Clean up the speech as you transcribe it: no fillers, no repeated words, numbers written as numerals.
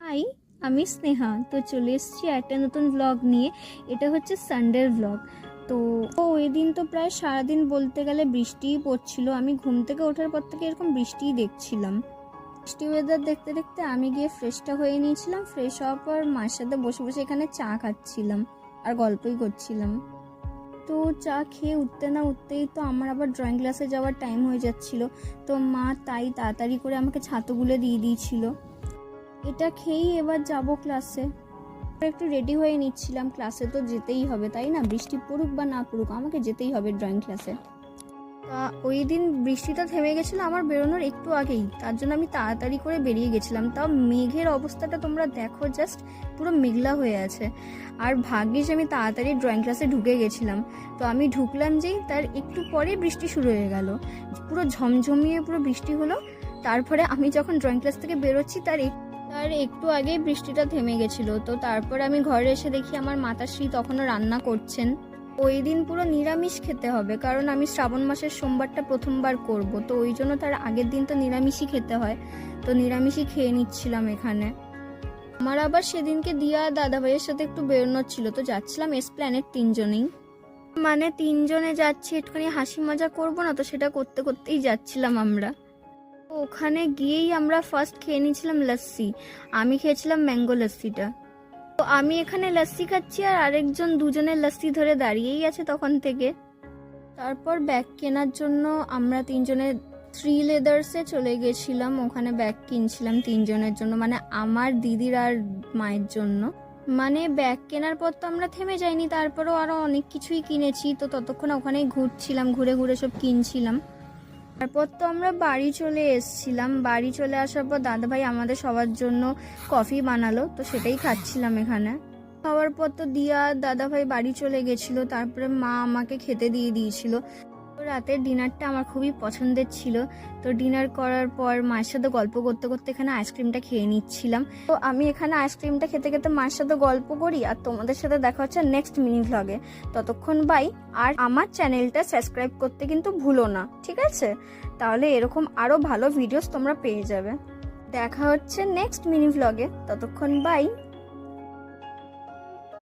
High, আমি স্নেহা। তো চলে এসেছি একটা নতুন ব্লগ নিয়ে। এটা হচ্ছে সানডের ব্লগ। তো ওই দিন তো প্রায় সারাদিন বলতে গেলে বৃষ্টিই পড়ছিল। আমি ঘুম থেকে ওঠার পর থেকে এরকম বৃষ্টিই দেখছিলাম। বৃষ্টি ওয়েদার দেখতে দেখতে আমি গিয়ে ফ্রেশটা হয়ে নিয়েছিলাম। ফ্রেশ হওয়ার পর মার সাথে বসে বসে এখানে চা খাচ্ছিলাম আর গল্পই করছিলাম। তো চা খেয়ে উঠতে না উঠতেই তো আমার আবার ড্রয়িং ক্লাসে যাওয়ার টাইম হয়ে যাচ্ছিল। তো মা তাই তাড়াতাড়ি করে আমাকে ছাতুগুলো দিয়ে দিয়েছিল। এটা খেয়েই এবার যাব ক্লাসে। একটু রেডি হয়ে নিচ্ছিলাম, ক্লাসে তো যেতেই হবে তাই না, বৃষ্টি পড়ুক বা না পড়ুক আমাকে যেতেই হবে ড্রয়িং ক্লাসে। তা ওই দিন বৃষ্টিটা থেমে গেছিলো আমার বেরোনোর একটু আগেই, তার জন্য আমি তাড়াতাড়ি করে বেরিয়ে গেছিলাম। তাও মেঘের অবস্থাটা তোমরা দেখো, জাস্ট পুরো মেঘলা হয়ে আছে। আর ভাগ্যিস আমি তাড়াতাড়ি ড্রয়িং ক্লাসে ঢুকে গেছিলাম। তো আমি ঢুকলাম যেই তার একটু পরে বৃষ্টি শুরু হয়ে গেল, পুরো ঝমঝমিয়ে পুরো বৃষ্টি হলো। তারপরে আমি যখন ড্রয়িং ক্লাস থেকে বেরোচ্ছি তার একটু আগেই বৃষ্টিটা থেমে গেছিলো। তো তারপর আমি ঘরে এসে দেখি আমার মাতাশ্রী তখনও রান্না করছেন। ওই দিন পুরো নিরামিষ খেতে হবে, কারণ আমি শ্রাবণ মাসের সোমবারটা প্রথমবার করব। তো ওই জন্য তার আগের দিন তো নিরামিষই খেতে হয়। তো নিরামিষই খেয়ে নিচ্ছিলাম এখানে। আমার আবার সেদিনকে দিয়া দাদা ভাইয়ের সাথে একটু বেরোনোর ছিল, তো যাচ্ছিলাম এসপ্ল্যানেড তিনজনেই। মানে তিনজনে যাচ্ছি, একটুখানি হাসি মজা করবো না, তো সেটা করতে করতেই যাচ্ছিলাম আমরা। ওখানে গিয়েই আমরা ফার্স্ট খেয়ে নিয়েছিলাম লস্যি। আমি খেয়েছিলাম ম্যাঙ্গো লস্যিটা। তো আমি এখানে লস্যি খাচ্ছি আর আরেকজন দুজনের লস্যি ধরে দাঁড়িয়েই আছে তখন থেকে। তারপর ব্যাগ কেনার জন্য আমরা তিনজনে থ্রি লেদার্সে চলে গেছিলাম। ওখানে ব্যাগ কিনছিলাম তিনজনের জন্য, মানে আমার দিদির আর মায়ের জন্য। মানে ব্যাগ কেনার পর তো আমরা থেমে যাইনি, তারপরেও আরও অনেক কিছুই কিনেছি। তো ততক্ষণ ওখানেই ঘুরছিলাম, ঘুরে ঘুরে সব কিনছিলাম। তারপর তো আমরা বাড়ি চলে এসেছিলাম। বাড়ি চলে আসার পর দাদাভাই আমাদের সবার জন্য কফি বানালো, তো সেটাই খাচ্ছিলাম এখানে। খাওয়ার পর তো দিয়া দাদাভাই বাড়ি চলে গেছিলো। তারপরে মা আমাকে খেতে দিয়ে দিয়েছিল। তো রাতের ডিনারটা আমার খুবই পছন্দের ছিল। তো ডিনার করার পর মায়ের সাথে গল্প করতে করতে এখানে আইসক্রিমটা খেয়ে নিচ্ছিলাম। তো আমি এখানে আইসক্রিমটা খেতে খেতে মায়ের সাথে গল্প করি, আর তোমাদের সাথে দেখা হচ্ছে নেক্সট মিনি ভ্লগে। ততক্ষণ বাই। আর আমার চ্যানেলটা সাবস্ক্রাইব করতে কিন্তু ভুলো না, ঠিক আছে? তাহলে এরকম আরও ভালো ভিডিওস তোমরা পেয়ে যাবে। দেখা হচ্ছে নেক্সট মিনি ভ্লগে। ততক্ষণ বাই।